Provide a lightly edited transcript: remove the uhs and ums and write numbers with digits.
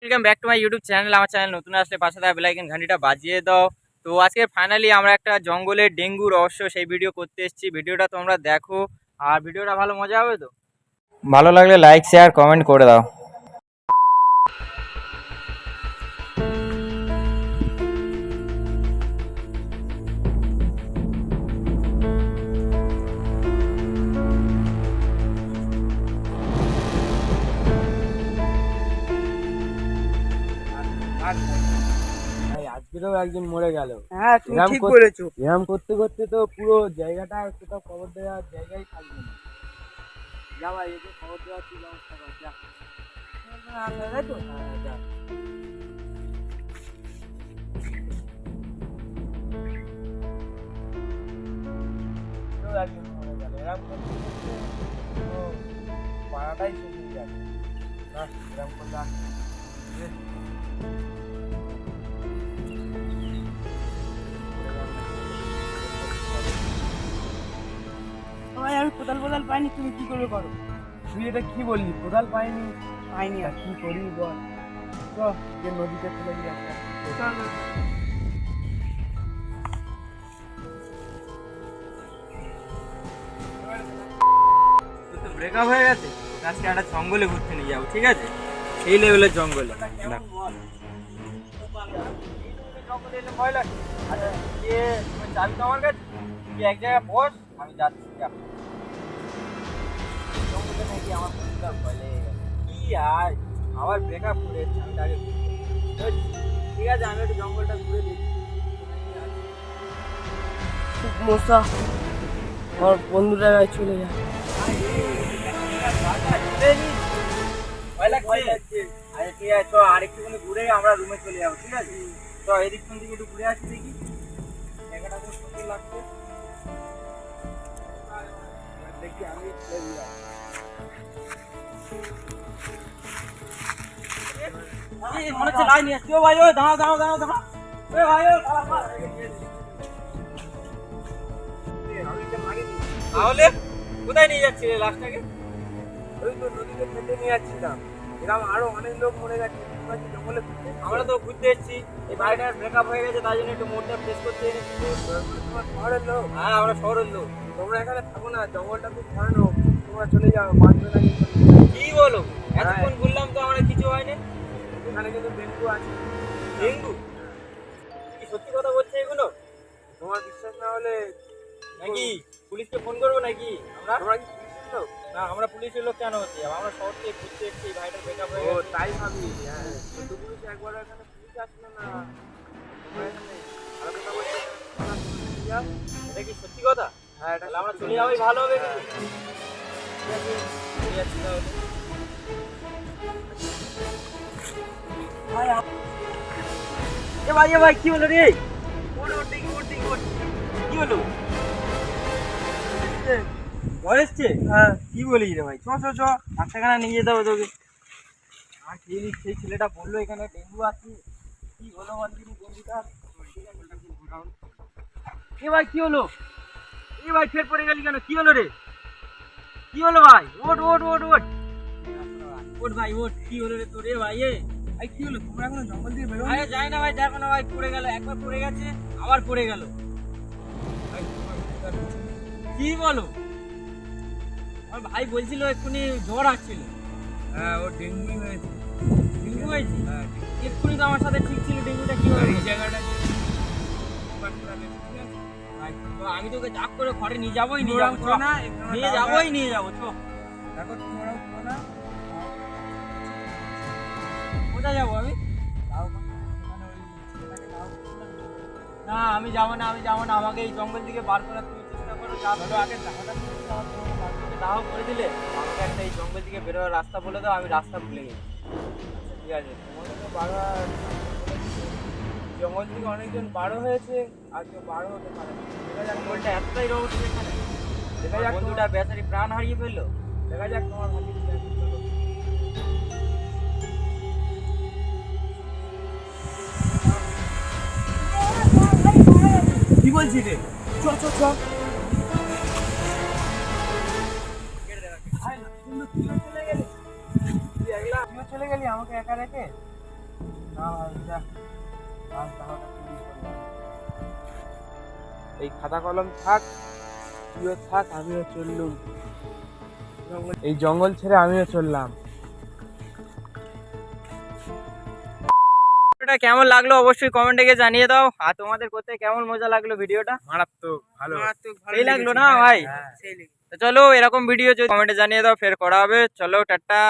Welcome back to my YouTube channel. আমার channel নতুন আসলে পাশে থাকা বেল আইকন ঘন্টিটা বাজিয়ে দাও। তো আজকে ফাইনালি আমরা একটা জঙ্গলের ডেঙ্গু রহস্য সেই ভিডিও করতে এসেছি। ভিডিওটা তোমরা দেখো, আর ভিডিওটা ভালো মজা হবে। তো ভালো লাগলে লাইক শেয়ার কমেন্ট করে দাও। আজকেও একজন মরে গেল। হ্যাঁ, তুমি ঠিক বলেছো। এরম করতে করতে তো পুরো জায়গাটা কোথাও খবর দেওয়ার জায়গায় থাকবে না। যা ভাই, একে খবর দেওয়ার কি ব্যবস্থা কর, যা। তাই তো? হ্যাঁ, যা। আজকেও একজন মরে গেল। এরম করতে করতে পুরো পাড়াটাই শেষ হয়ে যাবে। না, এরম করলে আর ভাই, আমি কোদাল পাইনি, তুমি কি করে করো? তুই এটা কি বললি? কোদাল পাইনি? পাইনি আর কি করি বল? চ, যে নদীতে ফেলে দিয়ে আসি। চলো। তো ব্রেকআপ হয়ে গেছে, আজকে একটা জঙ্গলে ঘুরতে নিয়ে যাবো, ঠিক আছে? সেই লেভেলের জঙ্গলে জঙ্গলে এলে ভয় লাগে। আচ্ছা, চাবি তো আমার কাছে, তুই এক জায়গায় বস, আমি যাচ্ছি। জঙ্গলে নাকি আমার পরিষ্কার ভয় লেগে গেছে। কি আর আবার ব্রেকআপ করে আমি আগে ঠিক আছে, আমি একটু জঙ্গলটা ঘুরে দেখি। খুব মশা, আমার বন্ধুরা চলে যায়। ভয় লাগছে। আচ্ছা ঠিক আছে, তো আরেকটুখানি ঘুরে আমরা রুমে চলে যাবো, ঠিক আছে? তো এদিক থেকে একটু ঘুরে আসি, দেখি জায়গাটা খুব সুন্দর লাগছে। দেখি আমি মনে হচ্ছে লাই নিয়ে আসছি। ও ভাই, ও দাঁড়াও দাঁড়াও দাঁড়াও দাঁড়াও, ও ভাই, ও তাহলে কোথায় নিয়ে যাচ্ছিলে লাস্টটাকে? ওই তো নদীতে ফেলে নিয়ে যাচ্ছিলাম। এরকম আরো অনেক লোক মরে গেছে। তোমরা কি জঙ্গলে ঘুরতে এসেছো? আমরা তো ঘুরতে এসেছি, এই বাড়িটার ব্রেকআপ হয়ে গেছে, তাই জন্য একটু মোড়টা ফ্রেশ করতে এনেছি। তোমার শহরের লোক? হ্যাঁ, আমরা শহরের লোক। তোমরা এখানে থাকো না, জঙ্গলটা খুব ভয়ানক। তোমরা চলে যাও, বাঁচবে না কিন্তু। কি বলো? এতক্ষণ ঘুরলাম তো আমরা কিছু হয়নি। এখানে কিন্তু ডেঙ্গু আছে। ডেঙ্গু? কি সত্যি কথা বলছে এগুলো? তোমার বিশ্বাস না হলে নাকি পুলিশকে ফোন করবো নাকি আমরা? তোমরা কি পুলিশের লোক? না, আমরা পুলিশের লোক কেন হচ্ছে? আমরা শহর থেকে ঘুরতে এসেছি, এই ভাইটার ব্রেকআপ হয়ে ও গেছে। তাই ভাবি। হ্যাঁ, কিন্তু পুলিশ একবার এখানে পুলিশ আসলো না। তোমরা এখানে ভালো কথা বলছো, তোমরা চলে যাও। এটা কি সত্যি কথা? হ্যাঁ, এটা তাহলে আমরা চলে যাওয়াই ভালো হবে কিন্তু। ঠিক আছে, চলে যাচ্ছি তাহলে। এ ভাই কি হলো রে? কি হলো? ভয় এসছে? হ্যাঁ। কি বলিস রে ভাই? চ চ চ, ডাক্তারখানা নিয়ে যেতে হবে তোকে। আর সেই ছেলেটা বললো এখানে ডেঙ্গু আছে। কি হলো বল দিনি ডেঙ্গুটা? এ ভাই কি হলো? এ ভাই ফের পড়ে গেলি কেন? কি হলো রে? কি হলো ভাই? ওঠ ওঠ ওঠ ওঠ ওঠ ভাই ওঠ। কি হলো রে তোর? এ ভাই এই কি হলো? তোমরা এখনো জঙ্গল দিয়ে বেরো? আরে যাই না ভাই, দেখো না ভাই, পড়ে গেল। একবার পড়ে গেছে, আবার পড়ে গেল। কি বলো? আমার ভাই বলছিল এক্ষুনি জ্বর আসছিল। হ্যাঁ, ও ডেঙ্গুই হয়েছে। ডেঙ্গু হয়েছে? হ্যাঁ, এক্ষুনি তো আমার সাথে ঠিক ছিল। ডেঙ্গুটা কি আর হবে? এই জায়গাটা তো আমি তোকে জাগ করে ঘরে নিয়ে যাবোই, নিয়ে ওরম যাবো। করো না, নিয়ে যাবো চ। দেখো তুমি ওরম করো না। কোথায় যাবো আমি? তাও মানে ওই ছেলেটাকে দাও বলছিলাম তো। না, আমি যাবো না, আমি যাবো না। আমাকে এই জঙ্গল থেকে বার করার তুমি চেষ্টা করো। যা চলো আগে টাকাটা দিয়ে দিও, আমার তোমাকে বার করে দাও করে দিলে আমাকে একটা এই জঙ্গল থেকে বেরোবার রাস্তা বলে দাও। আমি রাস্তা ভুলে গেছি। আচ্ছা, ঠিক আছে। তোমাকে তো বারবার জঙ্গল থেকে অনেকজন বারো হয়েছে, আর কেউ বারো হতে পারে না। দেখা যাক, জঙ্গলটা এতটাই রহস্য এখানে। দেখা আমার যাক বন্ধুটা বেচারি প্রাণ হারিয়ে ফেললো। দেখা যাক তোমার ভাগ্যে কি আছে। চলো। কি বলছিস রে? চ চ চ। তুইও চলে গেলি আমাকে একা রেখে? না ভাই যা, আর তাহলে চুরি করলাম। এই খাতা কলম থাক, তুইও থাক, আমিও চললুম। এই জঙ্গল ছেড়ে আমিও চললাম। ভিডিওটা কেমন লাগলো অবশ্যই কমেন্টে গিয়ে জানিয়ে দাও। আর তোমাদের করতে কেমন মজা লাগলো ভিডিওটা? মারাত্মক ভালো। সেই লাগলো না ভাই? হ্যাঁ। তো চলো এরকম ভিডিও যদি কমেন্টে জানিয়ে দাও, ফের করা হবে। চলো টাটা।